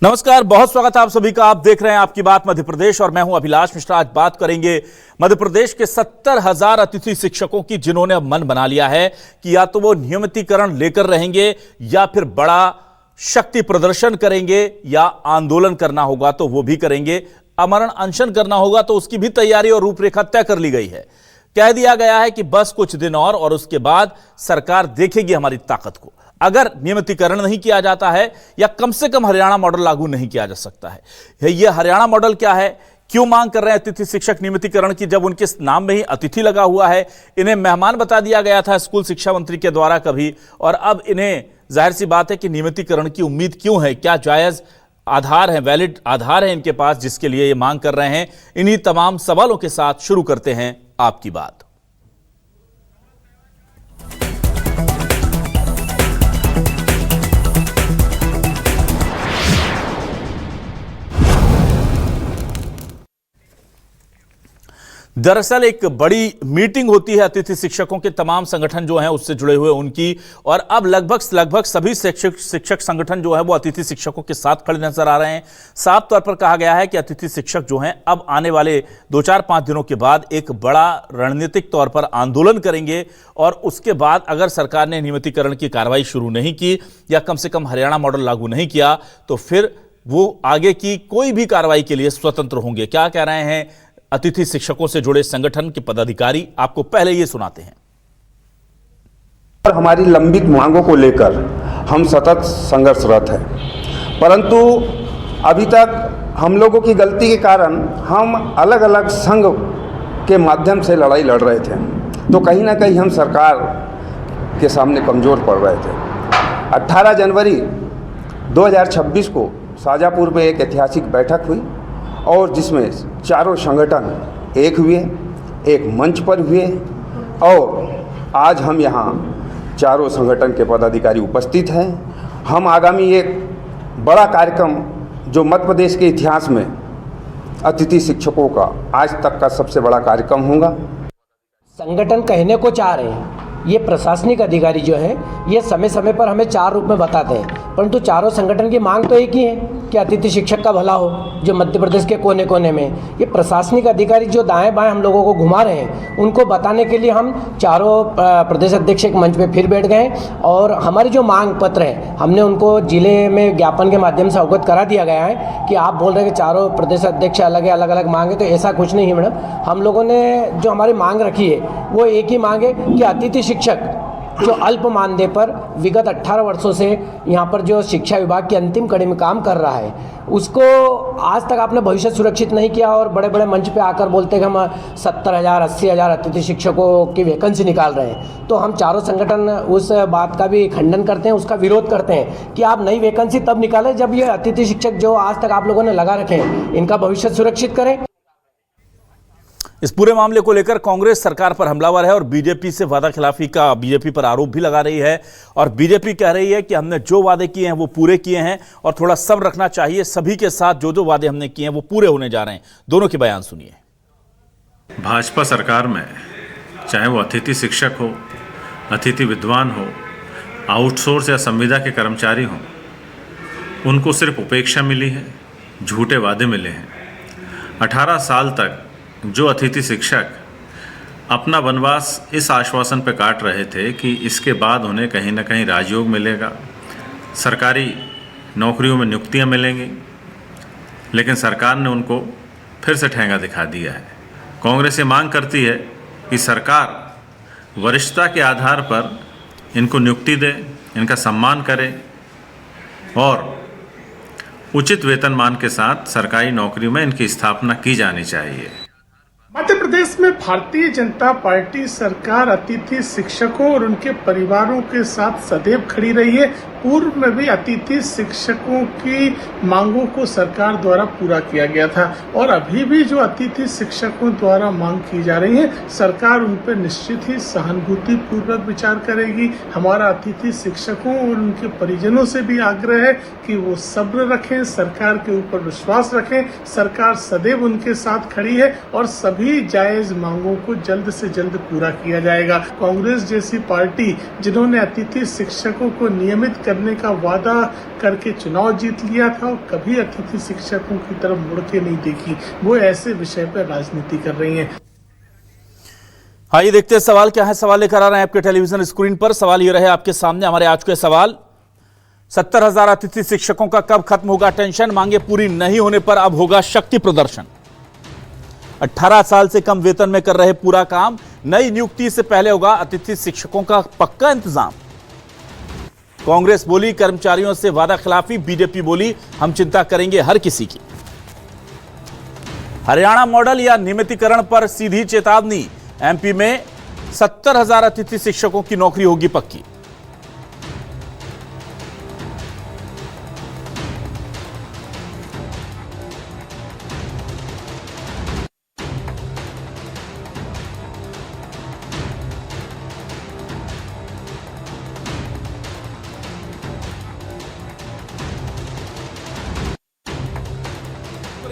नमस्कार, बहुत स्वागत है आप सभी का। आप देख रहे हैं आपकी बात मध्य प्रदेश और मैं हूं अभिलाष मिश्रा। आज बात करेंगे मध्य प्रदेश के 70,000 अतिथि शिक्षकों की, जिन्होंने अब मन बना लिया है कि या तो वो नियमितीकरण लेकर रहेंगे या फिर बड़ा शक्ति प्रदर्शन करेंगे, या आंदोलन करना होगा तो वो भी करेंगे, आमरण अनशन करना होगा तो उसकी भी तैयारी और रूपरेखा तय कर ली गई है। कह दिया गया है कि बस कुछ दिन और उसके बाद सरकार देखेगी हमारी ताकत को। अगर नियमितीकरण नहीं किया जाता है या कम से कम हरियाणा मॉडल लागू नहीं किया जा सकता है। यह हरियाणा मॉडल क्या है, क्यों मांग कर रहे हैं अतिथि शिक्षक नियमितीकरण की, जब उनके नाम में ही अतिथि लगा हुआ है। इन्हें मेहमान बता दिया गया था स्कूल शिक्षा मंत्री के द्वारा कभी, और अब इन्हें जाहिर सी बात है कि नियमितीकरण की उम्मीद क्यों है, क्या जायज आधार है, वैलिड आधार है इनके पास जिसके लिए ये मांग कर रहे हैं। इन्हीं तमाम सवालों के साथ शुरू करते हैं आपकी बात। दरअसल एक बड़ी मीटिंग होती है अतिथि शिक्षकों के, तमाम संगठन जो हैं उससे जुड़े हुए उनकी, और अब लगभग सभी शिक्षक संगठन जो है वो अतिथि शिक्षकों के साथ खड़े नजर आ रहे हैं। साफ तौर पर कहा गया है कि अतिथि शिक्षक जो हैं अब आने वाले 2-4-5 दिनों के बाद एक बड़ा रणनीतिक तौर पर आंदोलन करेंगे, और उसके बाद अगर सरकार ने नियमितीकरण की कार्रवाई शुरू नहीं की या कम से कम हरियाणा मॉडल लागू नहीं किया तो फिर वो आगे की कोई भी कार्रवाई के लिए स्वतंत्र होंगे। क्या कह रहे हैं अतिथि शिक्षकों से जुड़े संगठन के पदाधिकारी, आपको पहले ये सुनाते हैं। हमारी लंबित मांगों को लेकर हम सतत संघर्षरत हैं, परंतु अभी तक हम लोगों की गलती के कारण हम अलग अलग संघ के माध्यम से लड़ाई लड़ रहे थे, तो कहीं ना कहीं हम सरकार के सामने कमज़ोर पड़ रहे थे। 18 जनवरी 2026 को शाजापुर में एक ऐतिहासिक बैठक हुई और जिसमें चारों संगठन एक हुए, एक मंच पर हुए, और आज हम यहाँ चारों संगठन के पदाधिकारी उपस्थित हैं। हम आगामी एक बड़ा कार्यक्रम जो मध्य प्रदेश के इतिहास में अतिथि शिक्षकों का आज तक का सबसे बड़ा कार्यक्रम होगा। संगठन कहने को चाह रहे हैं, ये प्रशासनिक अधिकारी जो है ये समय समय पर हमें 4 रूप में बताते हैं, परंतु चारों संगठन की मांग तो एक ही है कि अतिथि शिक्षक का भला हो, जो मध्य प्रदेश के कोने कोने में। ये प्रशासनिक अधिकारी जो दाएं बाएं हम लोगों को घुमा रहे हैं, उनको बताने के लिए हम चारों प्रदेश अध्यक्ष एक मंच पे फिर बैठ गए, और हमारी जो मांग पत्र है हमने उनको जिले में ज्ञापन के माध्यम से अवगत करा दिया गया है कि आप बोल रहे हैं कि चारों प्रदेश अध्यक्ष अलग अलग मांग है, तो ऐसा कुछ नहीं है मैडम। हम लोगों ने जो हमारी मांग रखी है वो एक ही मांग है कि अतिथि शिक्षक जो अल्प मानदेय पर विगत 18 वर्षों से यहाँ पर जो शिक्षा विभाग की अंतिम कड़ी में काम कर रहा है, उसको आज तक आपने भविष्य सुरक्षित नहीं किया, और बड़े बड़े मंच पे आकर बोलते हैं कि हम 70,000 80,000 अतिथि शिक्षकों की वैकेंसी निकाल रहे हैं। तो हम चारों संगठन उस बात का भी खंडन करते हैं, उसका विरोध करते हैं कि आप नई वैकेंसी तब निकालें जब ये अतिथि शिक्षक जो आज तक आप लोगों ने लगा रखे हैं इनका भविष्य सुरक्षित करें। इस पूरे मामले को लेकर कांग्रेस सरकार पर हमलावर है और बीजेपी से वादा खिलाफी का बीजेपी पर आरोप भी लगा रही है, और बीजेपी कह रही है कि हमने जो वादे किए हैं वो पूरे किए हैं और थोड़ा सब्र रखना चाहिए, सभी के साथ जो वादे हमने किए हैं वो पूरे होने जा रहे हैं। दोनों के बयान सुनिए। भाजपा सरकार में चाहे वो अतिथि शिक्षक हो, अतिथि विद्वान हो, आउटसोर्स या संविदा के कर्मचारी हों, उनको सिर्फ उपेक्षा मिली है, झूठे वादे मिले हैं। 18 साल तक जो अतिथि शिक्षक अपना वनवास इस आश्वासन पर काट रहे थे कि इसके बाद उन्हें कहीं ना कहीं राजयोग मिलेगा, सरकारी नौकरियों में नियुक्तियां मिलेंगी, लेकिन सरकार ने उनको फिर से ठेंगा दिखा दिया है। कांग्रेस ये मांग करती है कि सरकार वरिष्ठता के आधार पर इनको नियुक्ति दे, इनका सम्मान करे और उचित वेतनमान के साथ सरकारी नौकरी में इनकी स्थापना की जानी चाहिए। मध्य प्रदेश में भारतीय जनता पार्टी सरकार अतिथि शिक्षकों और उनके परिवारों के साथ सदैव खड़ी रही है। पूर्व में भी अतिथि शिक्षकों की मांगों को सरकार द्वारा पूरा किया गया था, और अभी भी जो अतिथि शिक्षकों द्वारा मांग की जा रही है सरकार उन पर निश्चित ही सहानुभूति पूर्वक विचार करेगी। हमारा अतिथि शिक्षकों और उनके परिजनों से भी आग्रह है कि वो सब्र रखें, सरकार के ऊपर विश्वास रखें। सरकार सदैव उनके साथ खड़ी है और सभी जायज मांगों को जल्द से जल्द पूरा किया जाएगा। कांग्रेस जैसी पार्टी जिन्होंने अतिथि शिक्षकों को नियमित करने का वादा करके चुनाव जीत लिया था और कभी अतिथि शिक्षकों की तरफ मुड़ के नहीं देखी, वो ऐसे विषय पर राजनीति कर रही है। आइए देखते हैं सवाल क्या है। सवाल लेकर आ रहे हैं आपके टेलीविजन स्क्रीन पर। सवाल ये रहे आपके सामने हमारे आज के सवाल। 70,000 अतिथि शिक्षकों का कब खत्म होगा टेंशन, मांगे पूरी नहीं होने पर अब होगा शक्ति प्रदर्शन। 18 साल से कम वेतन में कर रहे पूरा काम, नई नियुक्ति से पहले होगा अतिथि शिक्षकों का पक्का इंतजाम। कांग्रेस बोली कर्मचारियों से वादा खिलाफी, बीजेपी बोली हम चिंता करेंगे हर किसी की। हरियाणा मॉडल या नियमितीकरण पर सीधी चेतावनी, एमपी में 70,000 अतिथि शिक्षकों की नौकरी होगी पक्की।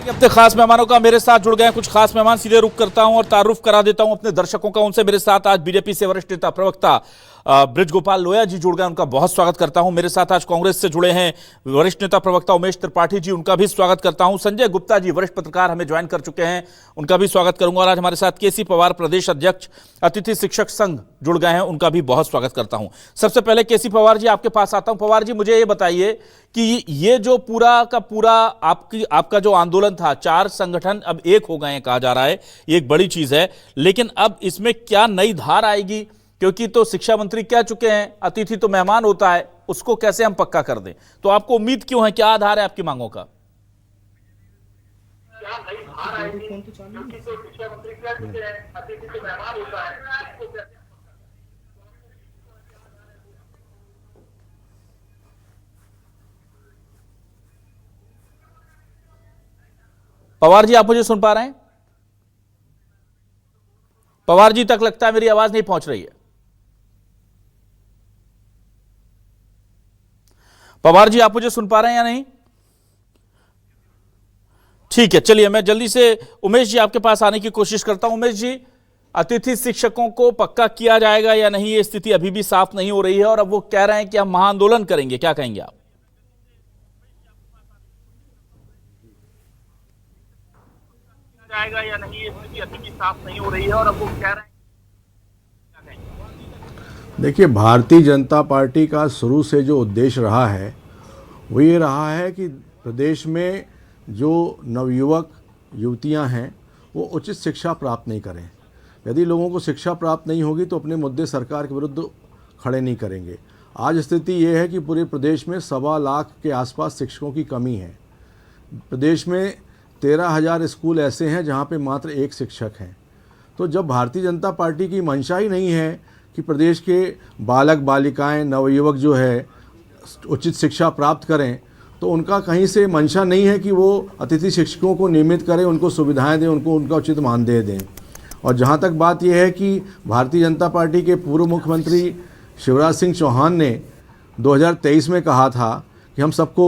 अपने खास मेहमानों का मेरे साथ जुड़ गए हैं कुछ खास मेहमान। सीधे रुक करता हूं और तारुफ करा देता हूं अपने दर्शकों का उनसे। मेरे साथ आज बीजेपी से वरिष्ठ नेता प्रवक्ता ब्रिज गोपाल लोया जी जुड़ गए, उनका बहुत स्वागत करता हूं। मेरे साथ आज कांग्रेस से जुड़े हैं वरिष्ठ नेता प्रवक्ता उमेश त्रिपाठी जी, उनका भी स्वागत करता हूं। संजय गुप्ता जी वरिष्ठ पत्रकार हमें ज्वाइन कर चुके हैं, उनका भी स्वागत करूंगा। और आज हमारे साथ केसी पवार प्रदेश अध्यक्ष अतिथि शिक्षक संघ जुड़ गए हैं, उनका भी बहुत स्वागत करता हूं। सबसे पहले केसी पवार जी आपके पास आता हूं। पवार जी मुझे ये बताइए कि ये जो पूरा का पूरा आपका जो आंदोलन था, 4 संगठन अब एक हो गए हैं कहा जा रहा है, ये एक बड़ी चीज है, लेकिन अब इसमें क्या नई धार आएगी? क्योंकि तो शिक्षा मंत्री कह चुके हैं अतिथि तो मेहमान होता है, उसको कैसे हम पक्का कर दें, तो आपको उम्मीद क्यों है, क्या आधार है आपकी मांगों का? पवार जी आप मुझे सुन पा रहे हैं? पवार जी तक लगता है मेरी आवाज नहीं पहुंच रही है। पवार जी आप मुझे सुन पा रहे हैं या नहीं? ठीक है, चलिए मैं जल्दी से उमेश जी आपके पास आने की कोशिश करता हूं। उमेश जी, अतिथि शिक्षकों को पक्का किया जाएगा या नहीं, ये स्थिति अभी भी साफ नहीं हो रही है और अब वो कह रहे हैं कि हम महाआंदोलन करेंगे, क्या कहेंगे आप? जाएगा या नहीं, ये स्थिति अभी भी साफ नहीं हो रही है और अब वो कह रहे हैं। देखिए, भारतीय जनता पार्टी का शुरू से जो उद्देश्य रहा है वो ये रहा है कि प्रदेश में जो नवयुवक युवतियां हैं वो उचित शिक्षा प्राप्त नहीं करें। यदि लोगों को शिक्षा प्राप्त नहीं होगी तो अपने मुद्दे सरकार के विरुद्ध खड़े नहीं करेंगे। आज स्थिति ये है कि पूरे प्रदेश में 1.25 लाख के आसपास शिक्षकों की कमी है। प्रदेश में 13,000 स्कूल ऐसे हैं जहाँ पे मात्र 1 शिक्षक हैं। तो जब भारतीय जनता पार्टी की मंशा ही नहीं है कि प्रदेश के बालक बालिकाएं नवयुवक जो है उचित शिक्षा प्राप्त करें, तो उनका कहीं से मंशा नहीं है कि वो अतिथि शिक्षकों को नियमित करें, उनको सुविधाएं दें, उनको उनका उचित मानदेय दें। और जहाँ तक बात यह है कि भारतीय जनता पार्टी के पूर्व मुख्यमंत्री शिवराज सिंह चौहान ने 2023 में कहा था कि हम सबको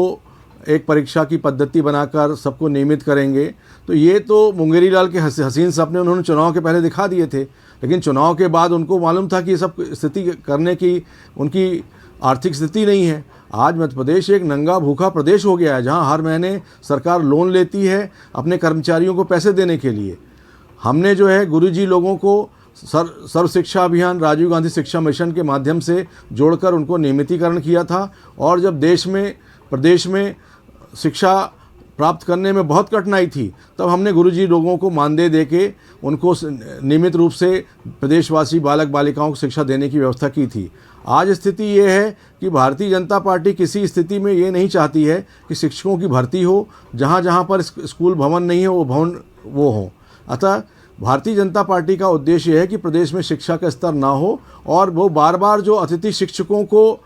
एक परीक्षा की पद्धति बनाकर सबको नियमित करेंगे, तो ये तो मुंगेरी लाल के हसीन सपने उन्होंने चुनाव के पहले दिखा दिए थे, लेकिन चुनाव के बाद उनको मालूम था कि ये सब स्थिति करने की उनकी आर्थिक स्थिति नहीं है। आज मध्य प्रदेश एक नंगा भूखा प्रदेश हो गया है, जहां हर महीने सरकार लोन लेती है अपने कर्मचारियों को पैसे देने के लिए। हमने जो है गुरुजी लोगों को सर्व शिक्षा अभियान, राजीव गांधी शिक्षा मिशन के माध्यम से जोड़कर उनको नियमितीकरण किया था। और जब प्रदेश में शिक्षा प्राप्त करने में बहुत कठिनाई थी, तब हमने गुरुजी लोगों को मानदेय देके उनको नियमित रूप से प्रदेशवासी बालक बालिकाओं को शिक्षा देने की व्यवस्था की थी। आज स्थिति ये है कि भारतीय जनता पार्टी किसी स्थिति में ये नहीं चाहती है कि शिक्षकों की भर्ती हो, जहाँ जहाँ पर स्कूल भवन नहीं है वो भवन वो हो। अतः भारतीय जनता पार्टी का उद्देश्य यह है कि प्रदेश में शिक्षा का स्तर ना हो, और वो बार बार जो अतिथि शिक्षकों को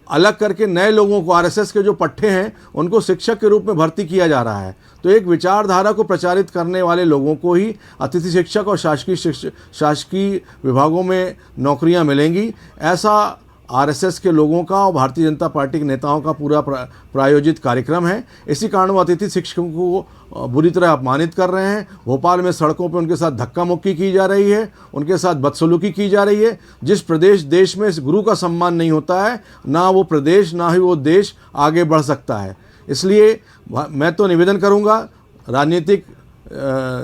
अलग करके नए लोगों को, आरएसएस के जो पट्टे हैं उनको शिक्षक के रूप में भर्ती किया जा रहा है। तो एक विचारधारा को प्रचारित करने वाले लोगों को ही अतिथि शिक्षक और शासकीय विभागों में नौकरियां मिलेंगी, ऐसा आरएसएस के लोगों का और भारतीय जनता पार्टी के नेताओं का पूरा प्रायोजित कार्यक्रम है। इसी कारण वो अतिथि शिक्षकों को बुरी तरह अपमानित कर रहे हैं। भोपाल में सड़कों पर उनके साथ धक्का मुक्की की जा रही है, उनके साथ बदसलूकी की जा रही है। जिस देश में इस गुरु का सम्मान नहीं होता है, ना वो प्रदेश ना ही वो देश आगे बढ़ सकता है। इसलिए मैं तो निवेदन करूँगा राजनीतिक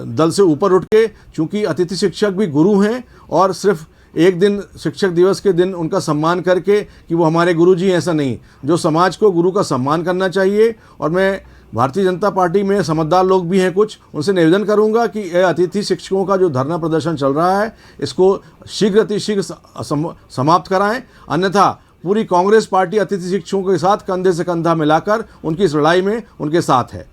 दल से ऊपर उठ के, चूँकि अतिथि शिक्षक भी गुरु हैं और सिर्फ एक दिन शिक्षक दिवस के दिन उनका सम्मान करके कि वो हमारे गुरुजी हैं, ऐसा नहीं। जो समाज को गुरु का सम्मान करना चाहिए। और मैं भारतीय जनता पार्टी में समझदार लोग भी हैं कुछ, उनसे निवेदन करूंगा कि यह अतिथि शिक्षकों का जो धरना प्रदर्शन चल रहा है इसको शीघ्र अतिशीघ्र समाप्त कराएं, अन्यथा पूरी कांग्रेस पार्टी अतिथि शिक्षकों के साथ कंधे से कंधा मिलाकर उनकी इस लड़ाई में उनके साथ है।